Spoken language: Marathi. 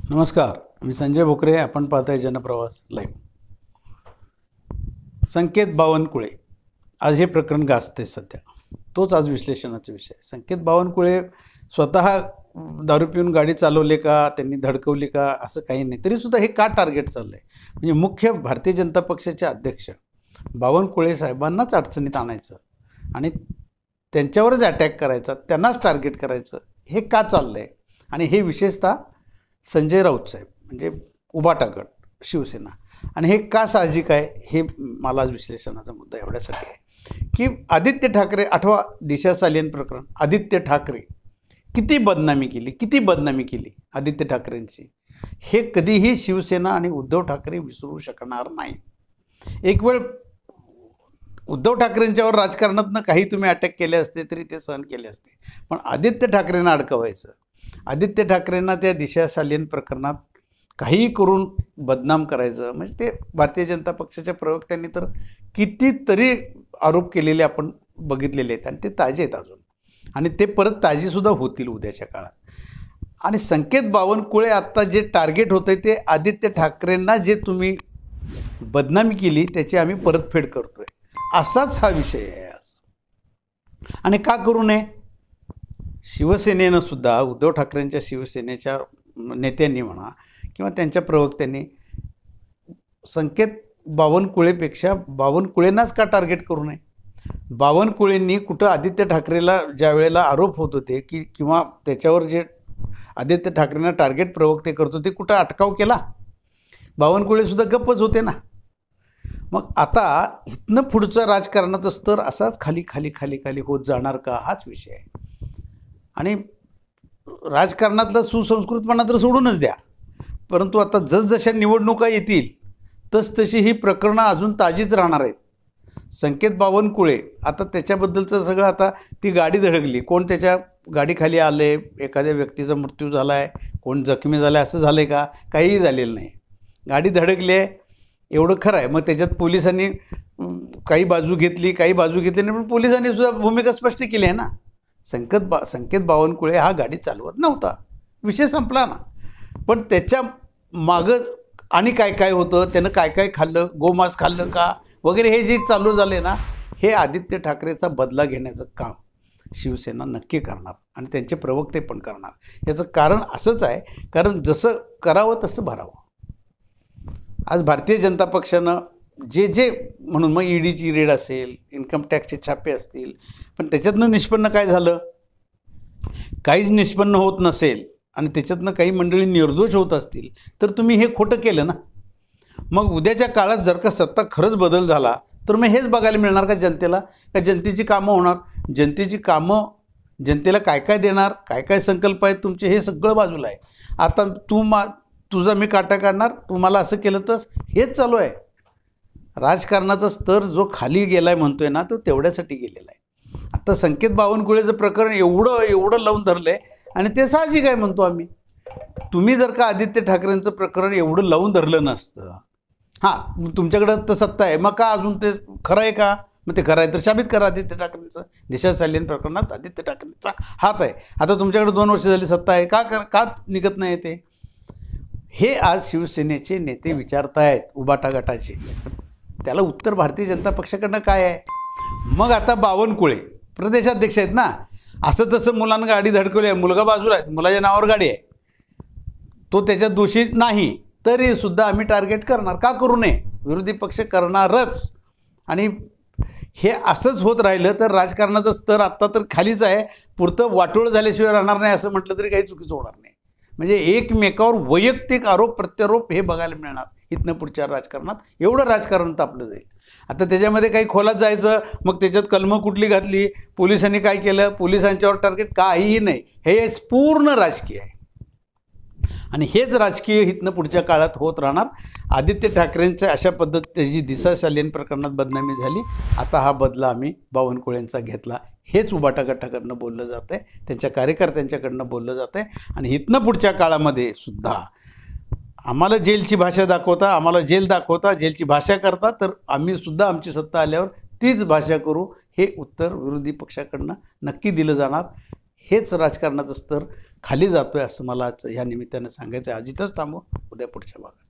नमस्कार, मी संजय भोकरे. आपण पाहताय जनप्रवास लाईव्ह. संकेत बावनकुळे आज हे प्रकरण गाजते सध्या. तोच आज विश्लेषणाचा विषय. संकेत बावनकुळे स्वतः दारू पिऊन गाडी चालवले का, त्यांनी धडकवली का, असं काही नाही. तरीसुद्धा हे का टार्गेट चाललं आहे? म्हणजे मुख्य भारतीय जनता पक्षाचे अध्यक्ष बावनकुळे साहेबांनाच अडचणीत आणायचं आणि त्यांच्यावरच अटॅक करायचा, त्यांनाच टार्गेट करायचं, हे का चाललं आहे? आणि हे विशेषतः संजय राऊत साहेब म्हणजे उबाटा गट, शिवसेना, आणि हे का साहजिक आहे हे मला विश्लेषणाचा मुद्दा एवढ्यासाठी आहे की आदित्य ठाकरे, आठवा दिशा सालियन प्रकरण, आदित्य ठाकरे किती बदनामी केली आदित्य ठाकरेंची, हे कधीही शिवसेना आणि उद्धव ठाकरे विसरू शकणार नाही. एक वेळ उद्धव ठाकरेंच्यावर राजकारणातनं काही तुम्ही अटॅक केले असते तरी ते सहन केले असते, पण आदित्य ठाकरेंना अडकवायचं, आदित्य ठाकरेंना त्या दिशा सालियन प्रकरणात काहीही करून बदनाम करायचं, म्हणजे ते भारतीय जनता पक्षाच्या प्रवक्त्यांनी तर कितीतरी आरोप केलेले आपण बघितलेले आहेत आणि ते ताजे आहेत अजून, आणि ते परत ताजेसुद्धा होतील उद्याच्या काळात. आणि संकेत बावनकुळे आत्ता जे टार्गेट होतं ते आदित्य ठाकरेंना जे तुम्ही बदनामी केली त्याची आम्ही परतफेड करतोय, असाच हा विषय आहे आज. आणि का करू नये? शिवसेनेनं सुद्धा, उद्धव ठाकरेंच्या शिवसेनेच्या नेत्यांनी म्हणा किंवा त्यांच्या प्रवक्त्यांनी संकेत बावनकुळेपेक्षा बावनकुळेंनाच का टार्गेट करू नये? बावनकुळेंनी कुठं आदित्य ठाकरेला ज्या वेळेला आरोप होत होते की किंवा त्याच्यावर जे आदित्य ठाकरेंना टार्गेट प्रवक्ते करत होते, कुठं अटकाव केला? बावनकुळेसुद्धा गप्पच होते ना. मग आता इथनं पुढचं राजकारणाचा स्तर असाच खाली खाली खाली खाली होत जाणार का, हाच विषय आहे. आणि राजकारणातला सुसंस्कृतपणा तर सोडूनच द्या, परंतु आता जसजशा निवडणुका येतील तसतशी ही प्रकरणं अजून ताजीच राहणार आहेत. संकेत बावनकुळे आता त्याच्याबद्दलचं सगळं, आता ती गाडी धडकली, कोण त्याच्या गाडीखाली आले, एखाद्या व्यक्तीचा मृत्यू झाला आहे, कोण जखमी झाला आहे, असं झालं आहे का? काहीही झालेलं नाही. गाडी धडकली आहे एवढं खरं आहे. मग त्याच्यात पोलिसांनी काही बाजू घेतली नाही, पण पोलिसांनी सुद्धा भूमिका स्पष्ट केली आहे ना. संकेत बावनकुळे हा गाडी चालवत नव्हता, विषय संपला ना. पण त्याच्या मागं आणि काय काय होतं, त्यानं काय काय खाल्लं, गोमांस खाल्लं का वगैरे, हे जे चालू झाले ना, हे आदित्य ठाकरेचा बदला घेण्याचं काम शिवसेना नक्की करणार आणि त्यांचे प्रवक्ते पण करणार. याचं कारण असंच आहे, कारण जसं करावं तसं भरावं. आज भारतीय जनता पक्षानं जे म्हणून मग ईडीची रेड असेल, इन्कम टॅक्सचे छापे असतील, पण त्याच्यातनं निष्पन्न काय झालं? काहीच निष्पन्न होत नसेल आणि त्याच्यातनं काही मंडळी निर्दोष होत असतील तर तुम्ही हे खोटं केलं ना. मग उद्याच्या काळात जर का सत्ता खरंच बदल झाला तर मग हेच बघायला मिळणार का जनतेला? का जनतेची कामं होणार? जनतेची कामं, जनतेला काय काय देणार, काय काय संकल्प आहेत तुमचे, हे सगळं बाजूला आहे. आता तुझा मी काटा काढणार, तू मला असं केलं तर, हेच चालू आहे. राजकारणाचा स्तर जो खाली गेला आहे म्हणतोय ना, तो तेवढ्यासाठी गेलेला आहे. आता संकेत बावनकुळेचं प्रकरण एवढं लावून धरलं आहे आणि ते साहजिक आहे म्हणतो आम्ही. तुम्ही जर का आदित्य ठाकरेंचं प्रकरण एवढं लावून धरलं नसतं, हां तुमच्याकडं तर सत्ता आहे, मग का अजून ते खरं आहे का? मग ते खरं आहे तर साबित करा. आदित्य ठाकरेंचं दिशा सालियन प्रकरणात आदित्य ठाकरेंचा हात आहे. आता तुमच्याकडे 2 वर्ष झाली सत्ता आहे, का निघत नाही ते? हे आज शिवसेनेचे नेते विचारतायत, उबाटा गटाचे. त्याला उत्तर भारतीय जनता पक्षाकडनं काय आहे? मग आता बावनकुळे प्रदेशाध्यक्ष आहेत ना, असं तसं मुलांना गाडी धडकवली आहे, मुलगा बाजूला आहे, मुलाच्या नावावर गाडी आहे, तो त्याच्यात दोषी नाही, तरीसुद्धा आम्ही टार्गेट करणार. का करू नये? विरोधी पक्ष करणारच. आणि हे असंच होत राहिलं तर राजकारणाचा स्तर आत्ता तर खालीच आहे, पुरतं वाटोळ झाल्याशिवाय राहणार नाही असं म्हटलं तरी काही चुकीचं होणार नाही. म्हणजे एकमेकावर वैयक्तिक आरोप प्रत्यारोप हे बघायला मिळणार इथनं पुढच्या राजकारणात. एवढं राजकारण तापलं जाईल. आता त्याच्यामध्ये काही खोलात जायचं, मग त्याच्यात कलमं कुठली घातली, पोलिसांनी काय केलं, पोलिसांच्यावर टार्गेट, काहीही नाही. हे पूर्ण राजकीय आहे आणि हेच राजकीय इथनं पुढच्या काळात होत राहणार. आदित्य ठाकरेंच्या अशा पद्धतीची दिशा सालियन प्रकरणात बदनामी झाली, आता हा बदला आम्ही बावनकुळेंचा घेतला, हेच उबाटा गटाकडनं बोललं जातं आहे, त्यांच्या कार्यकर्त्यांच्याकडनं बोललं जातं आहे. आणि इथनं पुढच्या काळामध्ये सुद्धा आम्हाला जेलची भाषा दाखवता, आम्हाला जेल दाखवता, जेलची भाषा करता, तर आम्ही सुद्धा आमची सत्ता आल्यावर तीच भाषा करू, हे उत्तर विरोधी पक्षाकडनं नक्की दिलं जाणार. हेच राजकारणाचं स्तर खाली जातोय असं मला ह्या निमित्तानं सांगायचं आहे. आज इथंच थांबू, उद्या पुढच्या भागात.